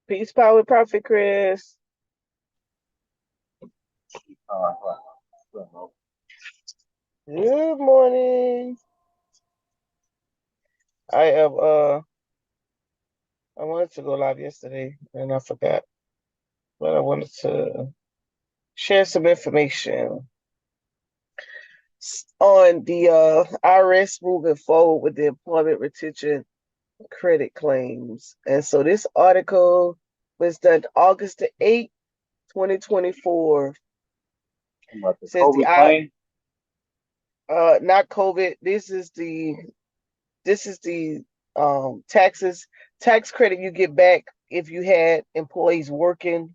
Peace, power, profit, Chris. Good morning. I have I wanted to go live yesterday and I forgot, but I wanted to share some information on the IRS moving forward with the employment retention credit claims. And so this article was done August the 8th, 2024. About the Says COVID claim? not COVID. This is the tax credit you get back if you had employees working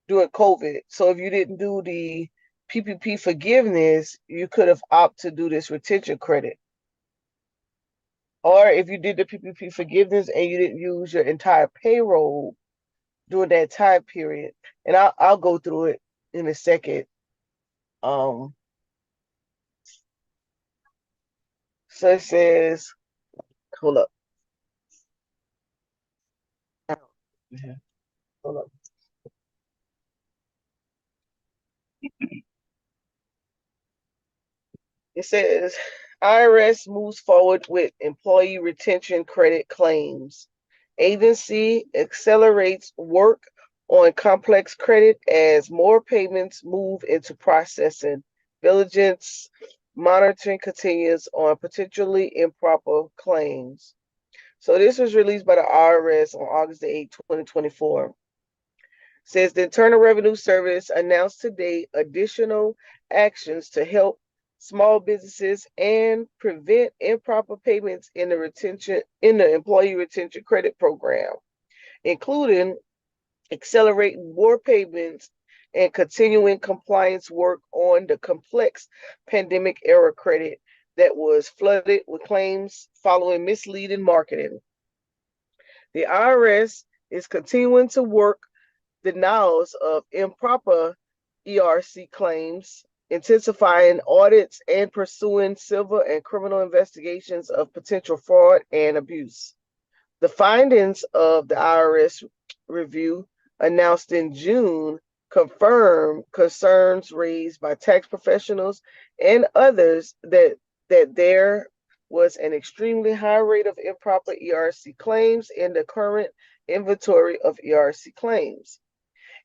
during COVID. So if you didn't do the PPP forgiveness, you could have opted to do this retention credit. Or if you did the PPP forgiveness and you didn't use your entire payroll during that time period, and I'll go through it in a second. Um, so it says, hold up, hold up. It says IRS moves forward with employee retention credit claims. Agency accelerates work on complex credit as more payments move into processing. Diligence monitoring continues on potentially improper claims. So this was released by the IRS on August 8, 2024. Says the Internal Revenue Service announced today additional actions to help small businesses and prevent improper payments in the employee retention credit program, including accelerating more payments and continuing compliance work on the complex pandemic era credit that was flooded with claims following misleading marketing. The IRS is continuing to work denials of improper ERC claims, intensifying audits, and pursuing civil and criminal investigations of potential fraud and abuse. The findings of the IRS review announced in June confirm concerns raised by tax professionals and others that there was an extremely high rate of improper ERC claims in the current inventory of ERC claims.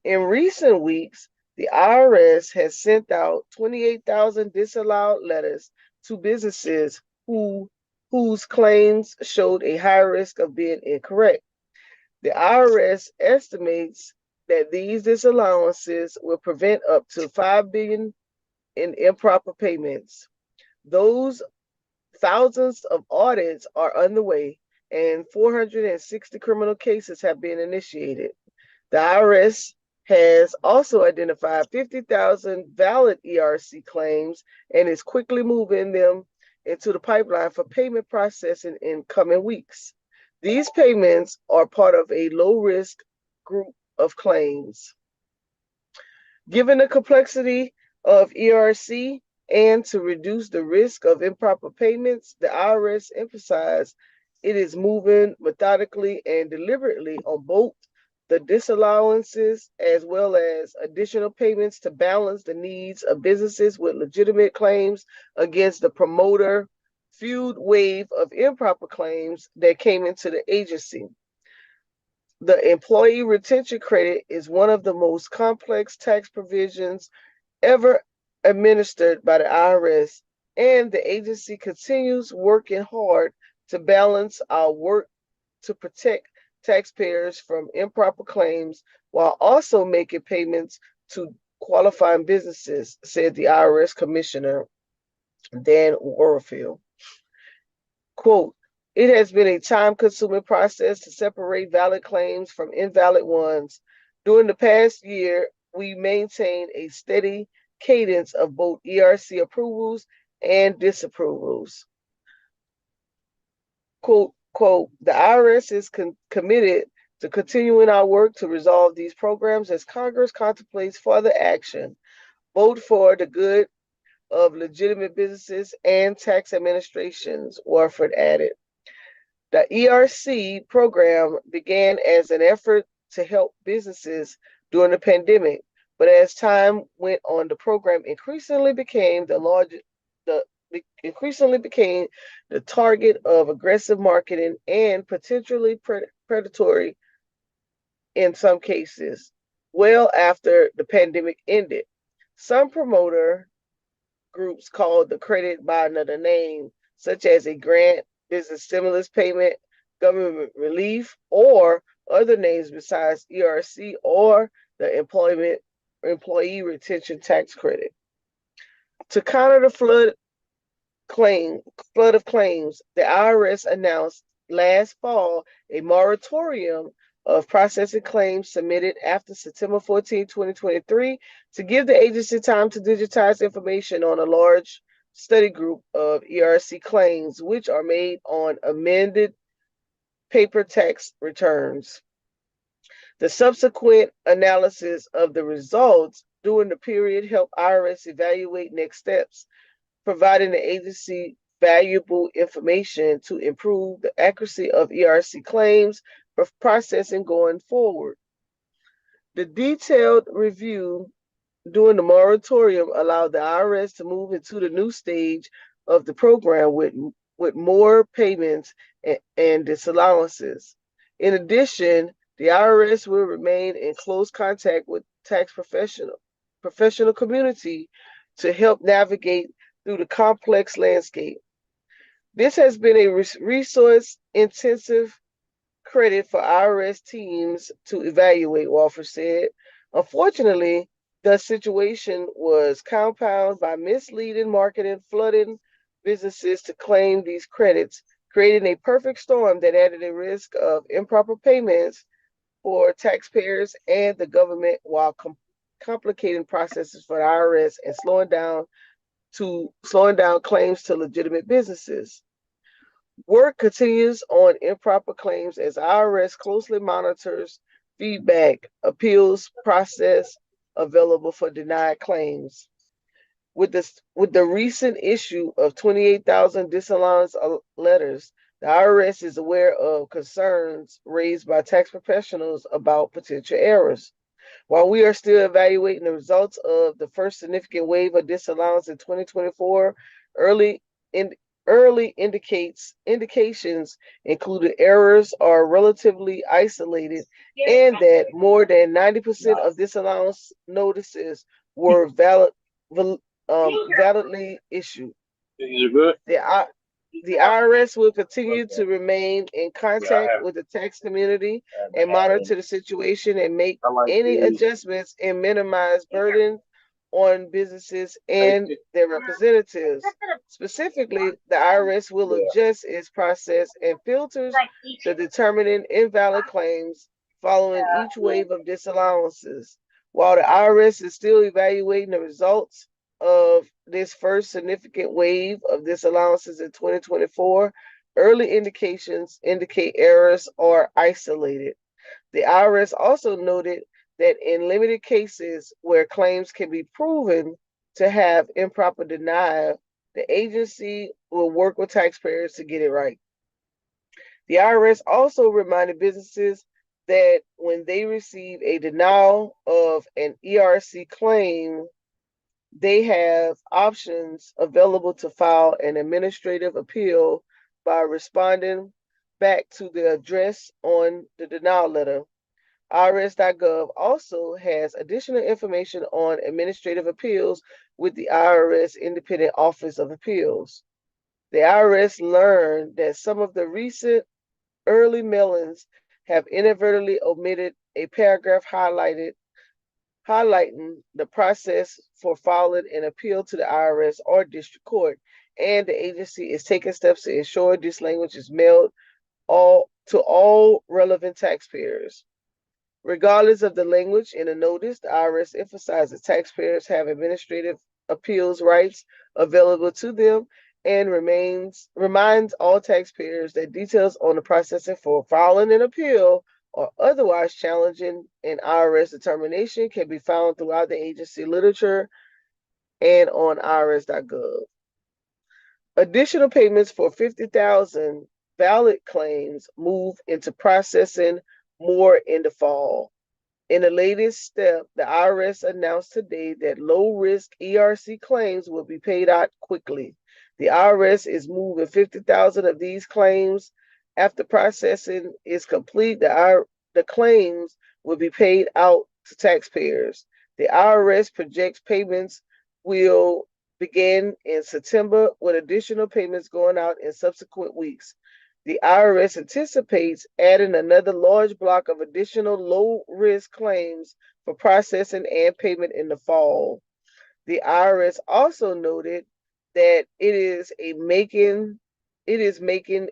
In recent weeks, the IRS has sent out 28,000 disallowed letters to businesses whose claims showed a high risk of being incorrect. The IRS estimates that these disallowances will prevent up to $5 billion in improper payments. Those thousands of audits are underway and 460 criminal cases have been initiated. The IRS has also identified 50,000 valid ERC claims and is quickly moving them into the pipeline for payment processing in coming weeks. These payments are part of a low-risk group of claims. Given the complexity of ERC and to reduce the risk of improper payments, the IRS emphasized it is moving methodically and deliberately on both the disallowances as well as additional payments to balance the needs of businesses with legitimate claims against the promoter fueled wave of improper claims that came into the agency. The employee retention credit is one of the most complex tax provisions ever administered by the IRS, and the agency continues working hard to balance our work to protect taxpayers from improper claims while also making payments to qualifying businesses, said the IRS Commissioner Dan Warfield. Quote, it has been a time-consuming process to separate valid claims from invalid ones. During the past year, we maintained a steady cadence of both ERC approvals and disapprovals. quote, the IRS is committed to continuing our work to resolve these programs as Congress contemplates further action, both for the good of legitimate businesses and tax administrations, Warford added. The ERC program began as an effort to help businesses during the pandemic, but as time went on, the program the increasingly became the target of aggressive marketing and potentially predatory in some cases. Well after the pandemic ended, some promoter groups called the credit by another name, such as a grant, business stimulus payment, government relief, or other names besides ERC or the employee retention tax credit. To counter the claim flood of claims, the IRS announced last fall a moratorium of processing claims submitted after September 14, 2023, to give the agency time to digitize information on a large study group of ERC claims, which are made on amended paper tax returns. The subsequent analysis of the results during the period helped IRS evaluate next steps, providing the agency valuable information to improve the accuracy of ERC claims for processing going forward. The detailed review during the moratorium allowed the IRS to move into the new stage of the program with more payments and disallowances. In addition, the IRS will remain in close contact with tax professional community to help navigate through the complex landscape. This has been a resource intensive credit for IRS teams to evaluate, Walford said. Unfortunately, the situation was compounded by misleading marketing, flooding businesses to claim these credits, creating a perfect storm that added a risk of improper payments for taxpayers and the government while complicating processes for the IRS and slowing down claims to legitimate businesses. Work continues on improper claims as IRS closely monitors feedback appeals process available for denied claims. With the recent issue of 28,000 disallowance letters, the IRS is aware of concerns raised by tax professionals about potential errors. While we are still evaluating the results of the first significant wave of disallowance in 2024, early in, early indications included errors are relatively isolated and that more than 90% of disallowance notices were validly issued. Things are good. The IRS will continue to remain in contact with the tax community and monitor the situation and make any adjustments and minimize burden on businesses and their representatives. Specifically, the IRS will adjust its process and filters to determining invalid claims following each wave of disallowances. While the IRS is still evaluating the results of this first significant wave of disallowances in 2024, early indications indicate errors are isolated. The IRS also noted that in limited cases where claims can be proven to have improper denial, the agency will work with taxpayers to get it right. The IRS also reminded businesses that when they receive a denial of an ERC claim, they have options available to file an administrative appeal by responding back to the address on the denial letter. IRS.gov also has additional information on administrative appeals with the IRS Independent Office of Appeals. The IRS learned that some of the recent early mailings have inadvertently omitted a paragraph highlighting the process for filing an appeal to the IRS or district court, and the agency is taking steps to ensure this language is mailed to all relevant taxpayers. Regardless of the language in the notice, the IRS emphasizes taxpayers have administrative appeals rights available to them and reminds all taxpayers that details on the processing for filing an appeal or otherwise challenging an IRS determination can be found throughout the agency literature and on irs.gov. Additional payments for 50,000 valid claims move into processing more in the fall. In the latest step, the IRS announced today that low-risk ERC claims will be paid out quickly. The IRS is moving 50,000 of these claims. After processing is complete, the claims will be paid out to taxpayers. The IRS projects payments will begin in September, with additional payments going out in subsequent weeks. The IRS anticipates adding another large block of additional low-risk claims for processing and payment in the fall. The IRS also noted that it is making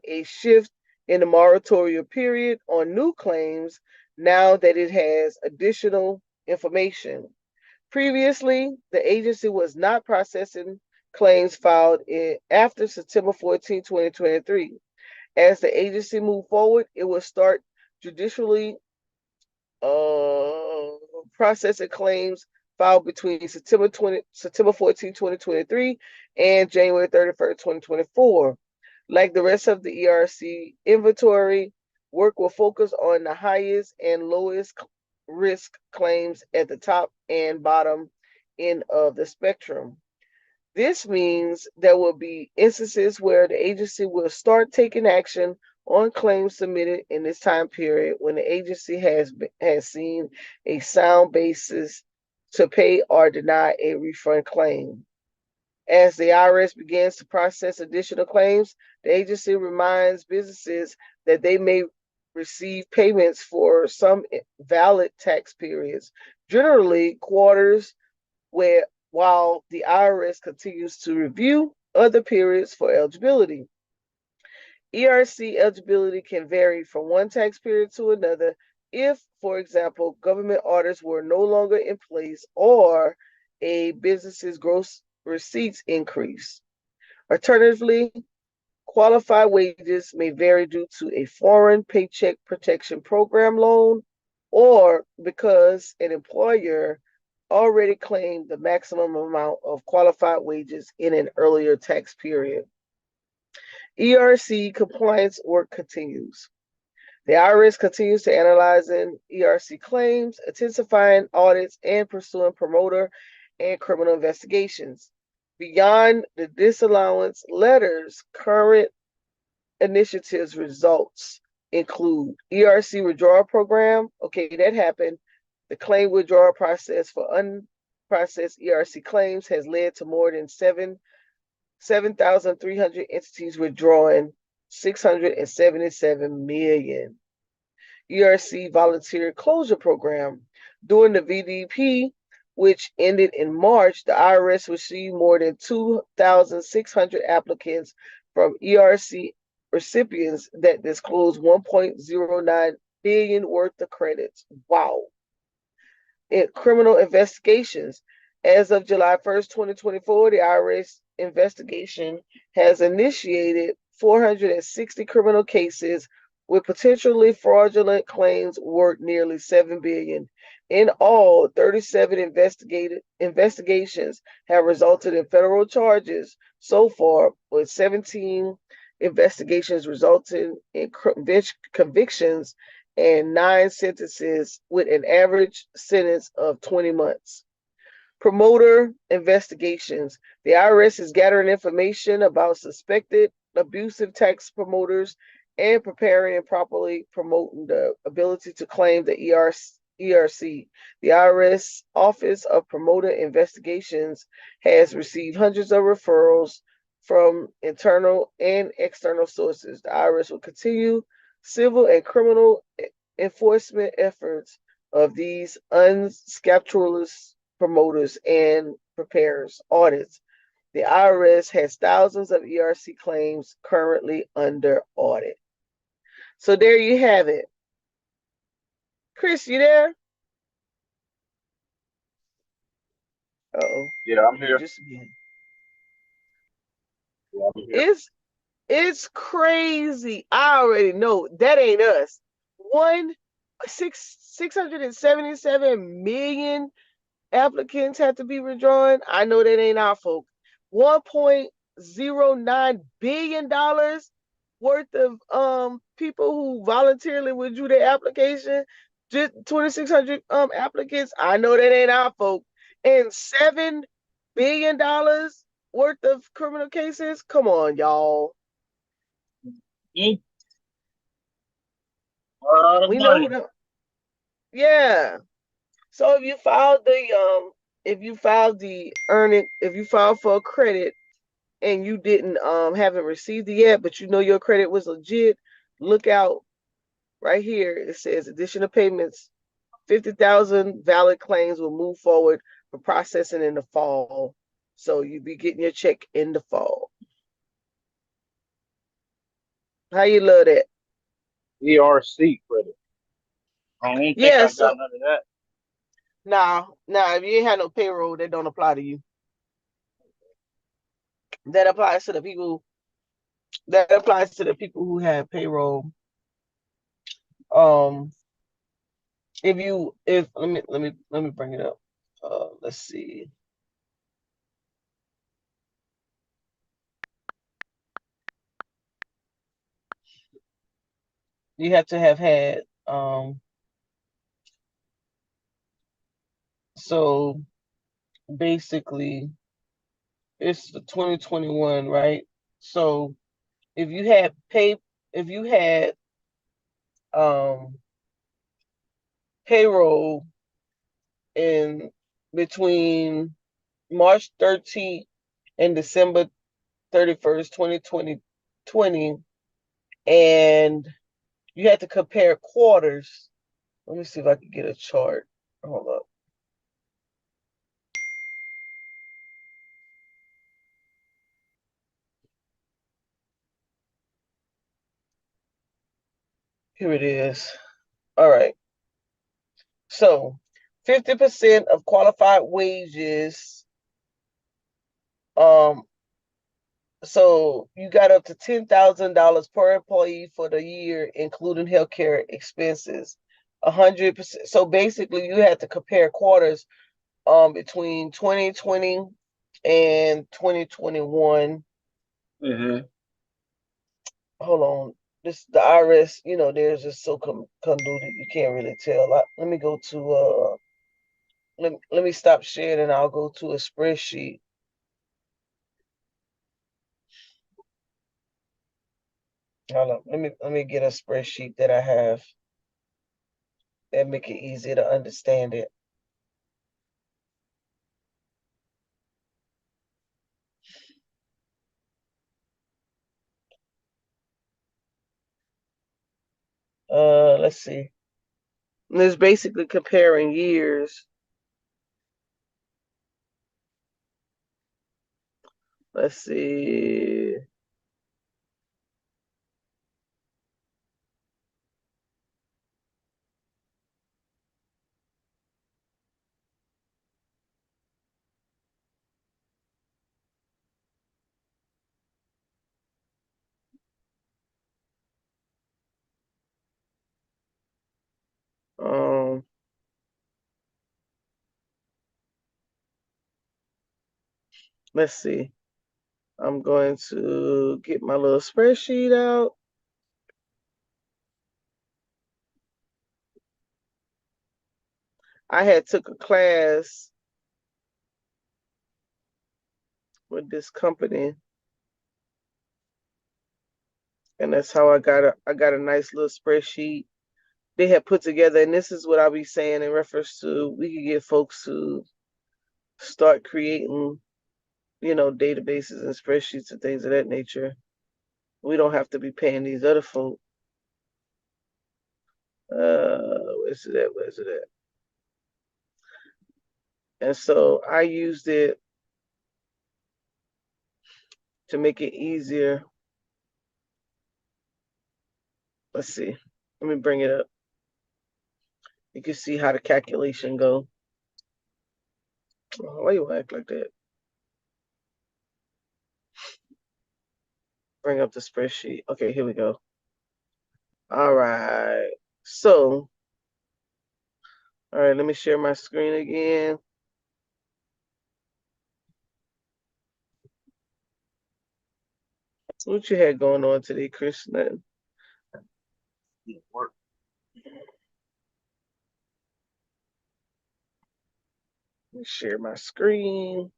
a shift in the moratorium period on new claims now that it has additional information. Previously, the agency was not processing claims filed after September 14, 2023. As the agency moved forward, it will start judicially uh, processing claims filed between September 14, 2023 and January 31st, 2024. Like the rest of the ERC inventory, work will focus on the highest and lowest risk claims at the top and bottom end of the spectrum. This means there will be instances where the agency will start taking action on claims submitted in this time period when the agency has seen a sound basis to pay or deny a refund claim. As the IRS begins to process additional claims, the agency reminds businesses that they may receive payments for some valid tax periods, generally quarters, where while the IRS continues to review other periods for eligibility. ERC eligibility can vary from one tax period to another if, for example, government orders were no longer in place or a business's gross receipts increase. Alternatively, qualified wages may vary due to a foreign paycheck protection program loan or because an employer already claimed the maximum amount of qualified wages in an earlier tax period. ERC compliance work continues. The IRS continues to analyze ERC claims, intensifying audits, and pursuing promoter and criminal investigations. Beyond the disallowance letters, current initiatives results include ERC withdrawal program. Okay, that happened. The claim withdrawal process for unprocessed ERC claims has led to more than 7,300 entities withdrawing 677 million. ERC volunteer closure program. During the VDP, which ended in March, the IRS received more than 2,600 applicants from ERC recipients that disclosed 1.09 billion worth of credits. Wow. In criminal investigations. As of July 1st, 2024, the IRS investigation has initiated 460 criminal cases with potentially fraudulent claims worth nearly 7 billion. In all, 37 investigations have resulted in federal charges so far, with 17 investigations resulting in convictions and 9 sentences with an average sentence of 20 months. Promoter investigations. The IRS is gathering information about suspected abusive tax promoters and preparing and properly promoting the ability to claim the ERC. The IRS Office of Promoter Investigations has received hundreds of referrals from internal and external sources. The IRS will continue civil and criminal enforcement efforts of these unscrupulous promoters and preparers audits. The IRS has thousands of ERC claims currently under audit. So there you have it. Chris, you there? Uh-oh. Yeah, I'm You here. just Yeah, I'm here. It's crazy. I already know that ain't us. 677 million applicants had to be withdrawn. I know that ain't our folk. $1.09 billion worth of people who voluntarily withdrew their application. Just 2,600 applicants. I know that ain't our folk. And $7 billion worth of criminal cases. Come on, y'all. Mm, a lot of We know who money. the yeah. So if you filed for a credit and you didn't haven't received it yet, but you know your credit was legit, look out right here. It says additional payments, 50,000 valid claims will move forward for processing in the fall. So you be getting your check in the fall. How you love that? ERC credit. I don't think Yeah, I so got none of that. if you ain't had no payroll, that don't apply to you. That applies to the people who have payroll. Um if let me bring it up. Let's see. You have to have had so basically it's the 2021, right? So if you had pay if you had um payroll in between March 13th and December 31st, 2020, and you had to compare quarters. Let me see if I can get a chart. Hold up. Here it is. All right. So 50% of qualified wages. Um, so you got up to $10,000 per employee for the year, including healthcare expenses. 100%. So basically, you had to compare quarters between 2020 and 2021. Mm-hmm. Hold on. The IRS, there's just so convoluted you can't really tell. Let me go to let me stop sharing and I'll go to a spreadsheet. Hold on. Let me get a spreadsheet that I have that make it easier to understand it. Let's see. And it's basically comparing years. Let's see. Um, let's see. I'm going to get my little spreadsheet out. I had took a class with this company, and that's how I got a nice little spreadsheet they had put together. And this is what I'll be saying in reference to we could get folks to start creating, databases and spreadsheets and things of that nature. We don't have to be paying these other folks. Where's it at? Where's it at? And so I used it to make it easier. Let's see. Let me bring it up. You can see how the calculation go. Why you act like that? bring up the spreadsheet. Okay, here we go. All right. So, all right, let me share my screen again. What you had going on today, Chris? Nothing. Work. Let me share my screen.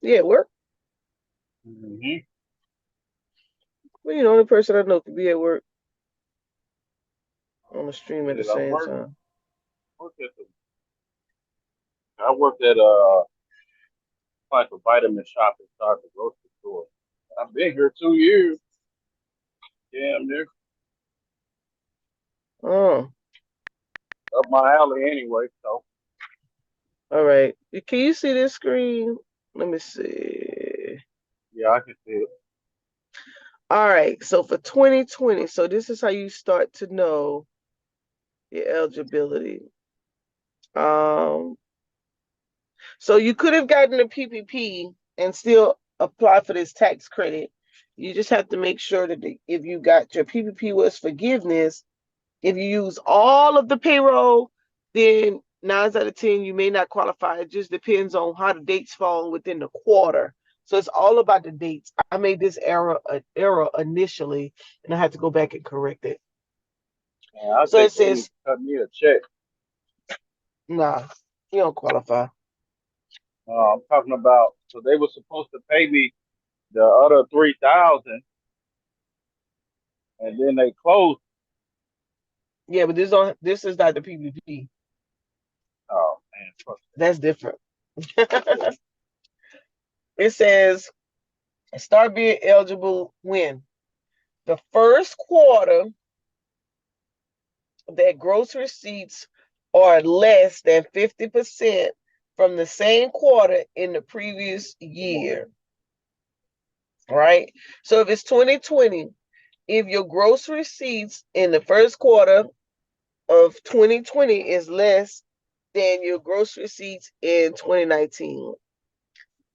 Yeah, work. Mm-hmm. Well, you're the only person I know could be at work on the stream at the I same time. worked at I worked at like a vitamin shop inside the grocery store. I've been here 2 years. Damn near Oh, up my alley anyway. So all right. Can you see this screen? Let me see. yeah, I can see it. All right. So for 2020, so this is how you start to know your eligibility. Um, so you could have gotten a PPP and still apply for this tax credit. You just have to make sure that if you got your PPP was forgiveness, if you use all of the payroll, then 9 out of 10 you may not qualify. It just depends on how the dates fall within the quarter. So it's all about the dates. I made this error initially, and I had to go back and correct it. Man, I So it think they need says, to cut me a check. nah, you don't qualify. I'm talking about so they were supposed to pay me the other 3,000, and then they closed. Yeah, but this is not the PPP. Oh man, fuck That's different. It says start being eligible when the first quarter that gross receipts are less than 50% from the same quarter in the previous year, right? So if it's 2020, if your gross receipts in the first quarter of 2020 is less than your gross receipts in 2019,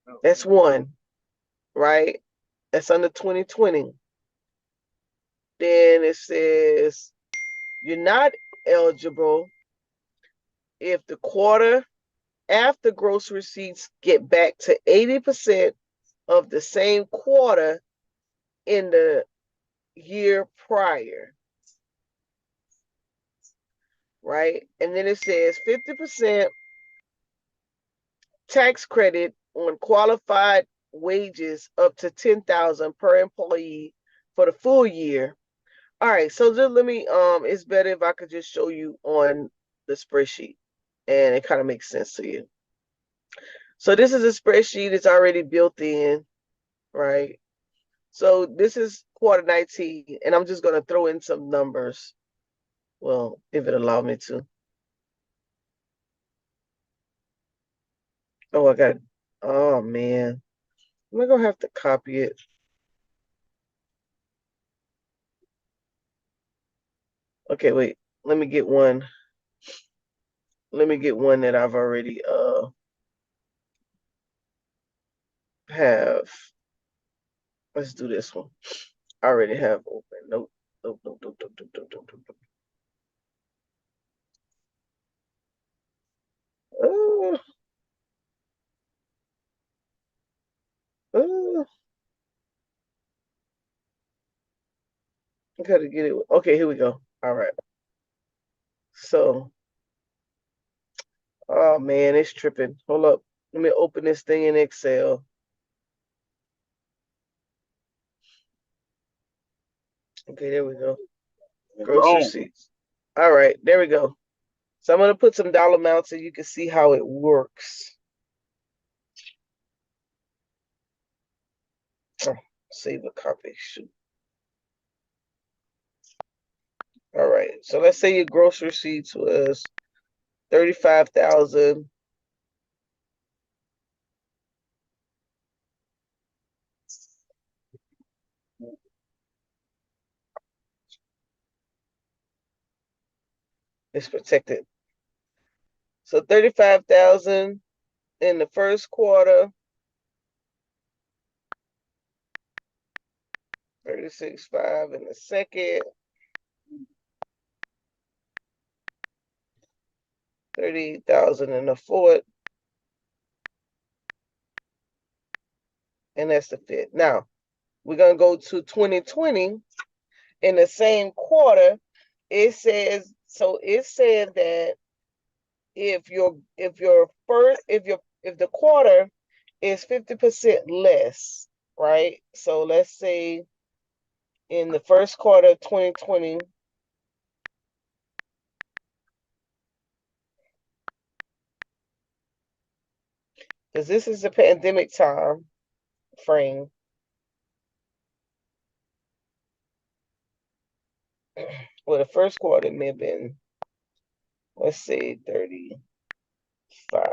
that. that's one, right? That's under 2020. Then it says you're not eligible if the quarter after gross receipts get back to 80% of the same quarter in the year prior, right? And then it says 50% tax credit on qualified wages up to 10,000 per employee for the full year. All right, so just let me it's better if I could just show you on the spreadsheet and it kind of makes sense to you. So this is a spreadsheet, it's already built in, right? So this is quarter 19, and I'm just going to throw in some numbers. Well, if it allow me to. Oh, I got, oh man. Am I going to have to copy it? Okay, wait. Let me get one. Let me get one that I've already have. Let's do this one. I already have open. Nope. Nope, nope, nope, nope, nope, nope, nope, nope. Uh, uh, I gotta get it. Okay, here we go. All right. So, oh man, it's tripping. Hold up. Let me open this thing in Excel. Okay, there we go. It's Gross wrong. receipts. All right, there we go. So I'm gonna put some dollar amounts so you can see how it works. Oh, save a copy. Shoot. All right. So let's say your gross receipts was 35,000. It's protected. So 35,000 in the first quarter. 36.5 in the second, 38,000 in the fourth, and that's the fifth. Now we're gonna go to 2020 in the same quarter. It says so. It said that if the quarter is 50% less, right? So let's say in the first quarter of 2020, because this is the pandemic time frame. Well, the first quarter may have been, let's say, 35.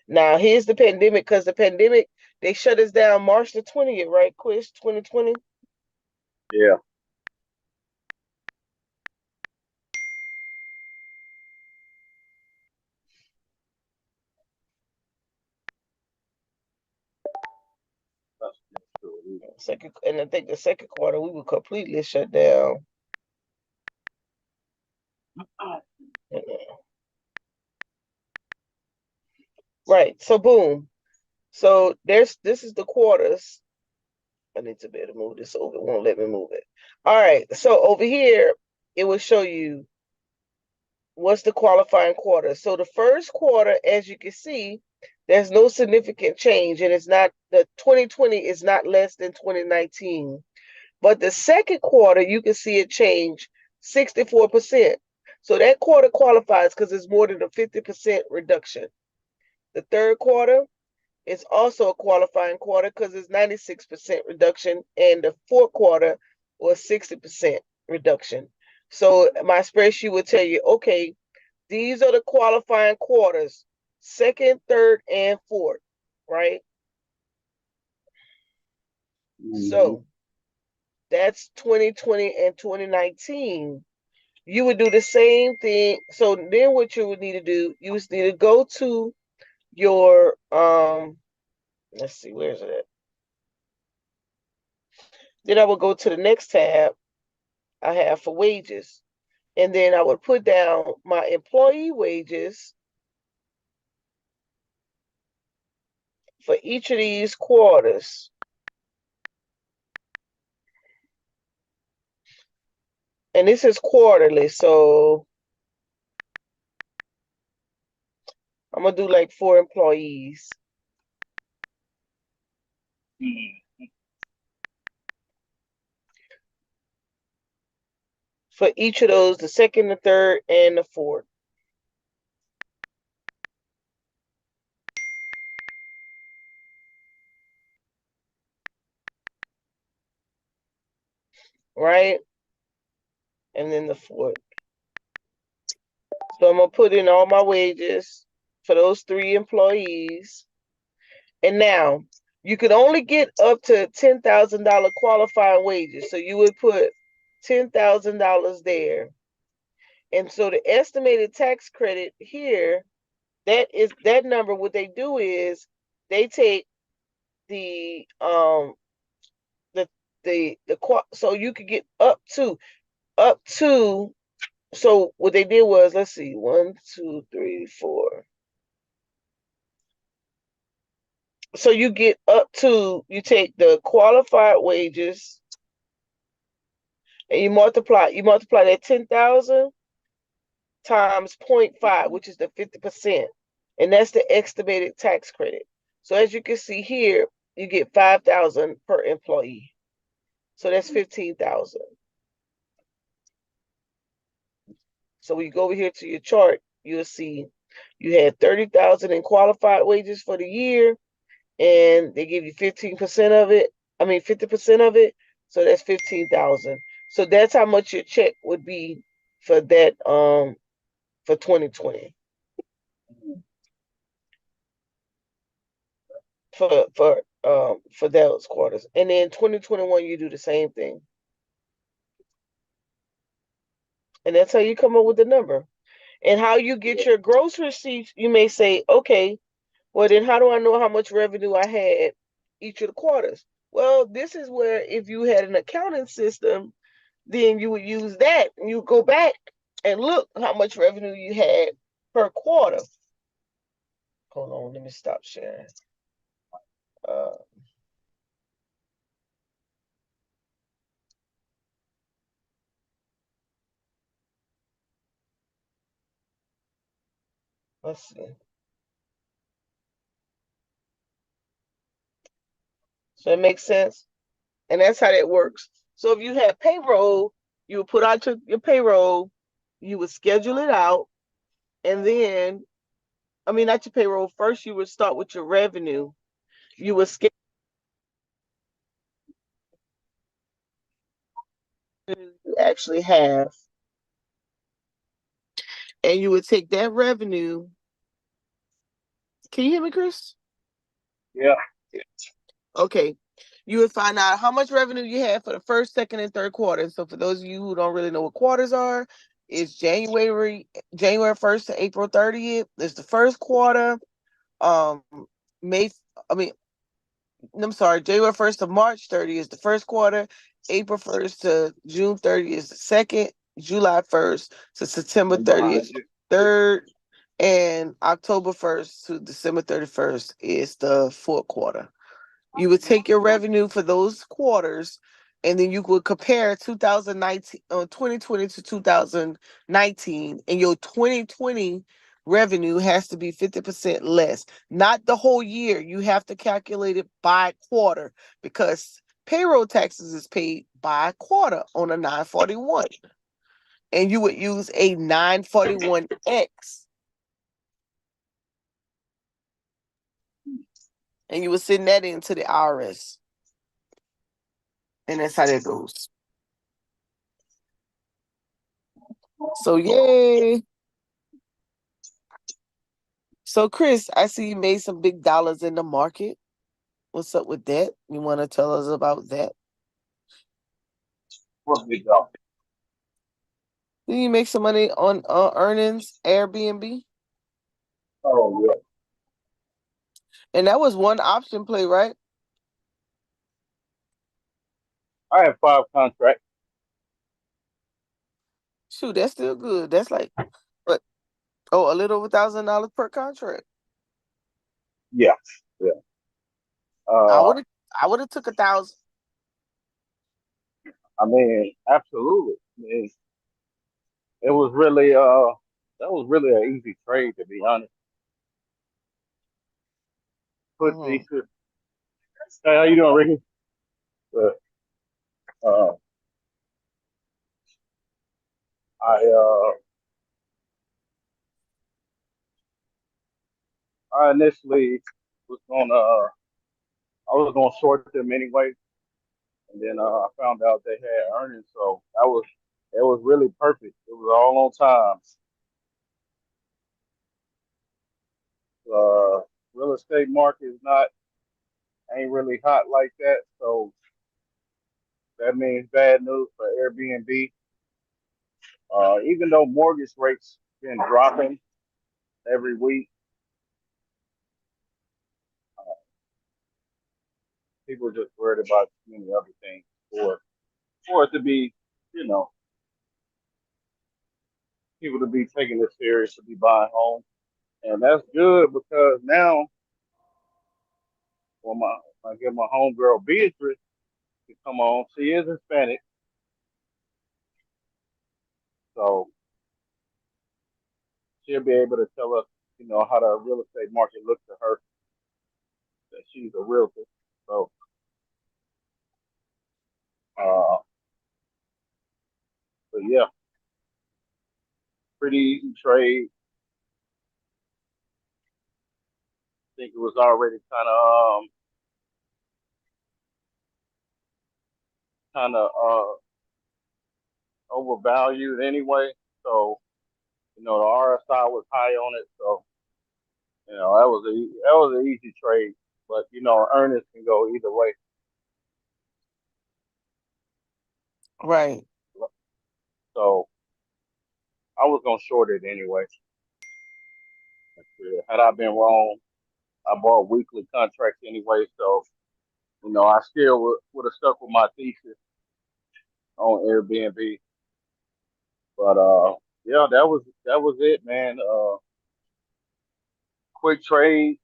Now, here's the pandemic, because the pandemic, they shut us down March the 20th, right, Quiz, 2020? Yeah. That's true. Second, and I think the second quarter, we were completely shut down. Right, so boom. So this is the quarters. I need to be able to move this over. It won't let me move it. All right, so over here, it will show you what's the qualifying quarter. So the first quarter, as you can see, there's no significant change, and it's not the 2020 is not less than 2019. But the second quarter, you can see it change 64%. So that quarter qualifies because it's more than a 50% reduction. The third quarter is also a qualifying quarter because it's 96% reduction, and the fourth quarter was 60% reduction. So my spreadsheet will tell you, okay, these are the qualifying quarters, second, third, and fourth, right? So that's 2020 and 2019. You would do the same thing. So then what you would need to do, you would need to go to your let's see, where's it at? Then I would go to the next tab I have for wages. And then I would put down my employee wages for each of these quarters. And this is quarterly, so I'm gonna do like 4 employees. For each of those, the second, the third, and the fourth. Right? And then the fourth. So I'm gonna put in all my wages for those 3 employees. And now you could only get up to $10,000 qualifying wages. So you would put $10,000 there. And so the estimated tax credit here, that number, what they do is they take the so you could get up to so what they did was, let's see, 1, 2, 3, 4. So you get up to, you take the qualified wages and you multiply that 10,000 times 0.5, which is the 50%. And that's the estimated tax credit. So as you can see here, you get 5,000 per employee. So that's 15,000. So when you go over here to your chart, you'll see you had 30,000 in qualified wages for the year, and they give you 15% of it. I mean 50% of it. So that's 15,000. So that's how much your check would be for that for 2020. For those quarters. And then 2021 you do the same thing. And that's how you come up with the number. And how you get your gross receipts, you may say, okay, Well, then how do I know how much revenue I had each of the quarters? Well, this is where if you had an accounting system, then you would use that and you go back and look how much revenue you had per quarter. Hold on, let me stop sharing. Uh, let's see. So it makes sense. And that's how that works. So if you have payroll, you would put out your payroll, you would schedule it out, and then, I mean, not your payroll. First, you would start with your revenue. You would schedule you actually have, and you would take that revenue. Can you hear me, Chris? Yeah. Okay. You would find out how much revenue you have for the first, second, and third quarter. So for those of you who don't really know what quarters are, it's January 1st to April 30th. It's the first quarter. Um May I mean I'm sorry, January 1st to March 30th is the first quarter, April 1st to June 30th is the second, July 1st to September I'm behind 30th you. third, and October 1st to December 31st is the fourth quarter. You would take your revenue for those quarters, and then you would compare 2020 to 2019, and your 2020 revenue has to be 50% less. Not the whole year. You have to calculate it by quarter because payroll taxes is paid by quarter on a 941. And you would use a 941X, and you would send that into the IRS. And that's how that goes. So yay. So Chris, I see you made some big dollars in the market. What's up with that? You want to tell us about that? What big dog? Did you make some money on earnings Airbnb? Oh yeah. And that was one option play, right? I have 5 contracts. Shoot, that's still good. That's like, but a little over $1,000 per contract. Yeah. Yeah. I Uh, would have, I would have took 1,000. I mean, absolutely. I mean, it was really that was really an easy trade to be honest. Put Mm-hmm. these. Hey, how you doing, Ricky? But, uh, I I initially was gonna I was gonna short them anyway, and then I found out they had earnings, so that was it was really perfect. It was all on time. Uh, Real estate market is not ain't really hot like that, so that means bad news for Airbnb. Even though mortgage rates been dropping every week, uh, people are just worried about too many other things for it to be, you know, people to be taking it serious to be buying homes. And that's good because now when I get my homegirl Beatrice to come on, she is Hispanic, so she'll be able to tell us, how the real estate market looks to her, that she's a realtor. So, uh, but yeah, pretty easy trade. I think it was already kind of overvalued anyway. So, the RSI was high on it. So, that was an easy trade. But earnings can go either way. Right. So I was gonna short it anyway. Had I been wrong, I bought weekly contracts anyway, so I still would have stuck with my thesis on Airbnb. But yeah, that was it, man. Quick trade.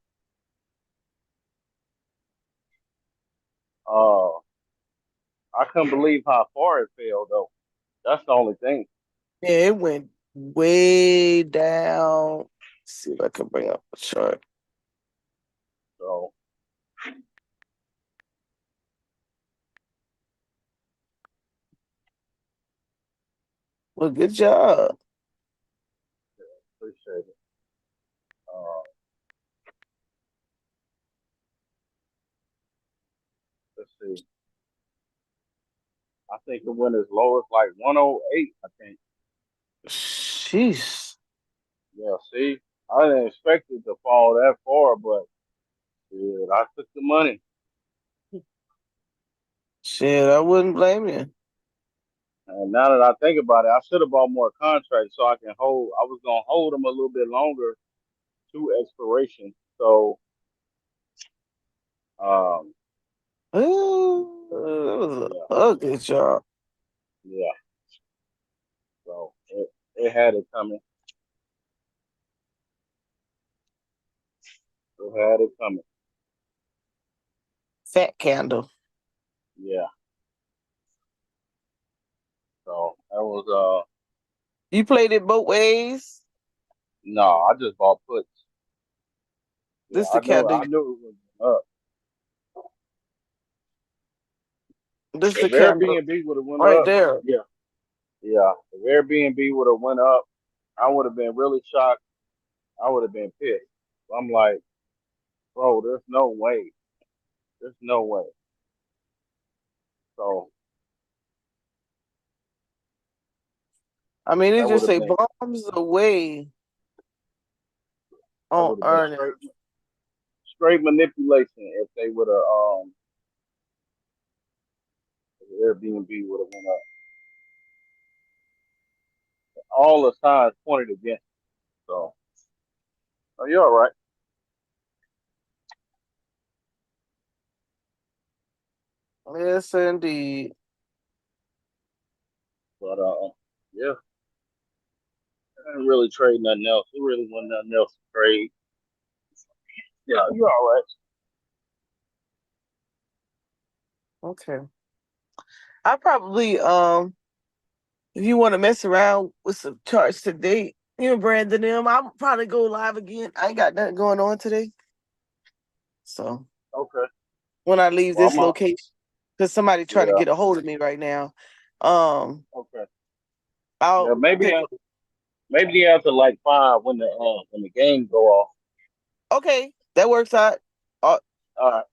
Uh, I couldn't believe how far it fell, though. That's the only thing. Yeah, it went way down. Let's see if I can bring up a chart. So Well, good job. appreciate it. Uh, let's see. I think it went as low as like 108. I think. Sheesh. Yeah. See, I didn't expect it to fall that far, but yeah, I took the money. Shit, I wouldn't blame you. And now that I think about it, I should have bought more contracts so I can hold. I was gonna hold them a little bit longer to expiration. So, um, Ooh, that was an yeah, ugly job. yeah. So it had it coming. It had it coming. Fat candle. Yeah. So that was You played it both ways. no. I just bought puts. Yeah, This the candle. I knew it was up. This the If candle Airbnb would have went right up, there. yeah, yeah. If Airbnb would have went up, I would have been really shocked. I would have been pissed. I'm like, bro, there's no way. There's no way. So I mean, it that would just have say been bombs away that on would have been earnings. straight manipulation if they would have if Airbnb would have went up. All the signs pointed against. So oh, you're all right. Yes, indeed. But yeah, I didn't really trade nothing else. It really wasn't nothing else to trade. Yeah, you're all right. Okay. I probably if you want to mess around with some charts today, you and Brandon them, I'll probably go live again. I ain't got nothing going on today. So Okay. when I leave Well, this location, because somebody trying to yeah. get a hold of me right now, um, Okay. Yeah, I'll pick up. maybe after like 5 when the game go off. Okay, that works out. Uh, All right.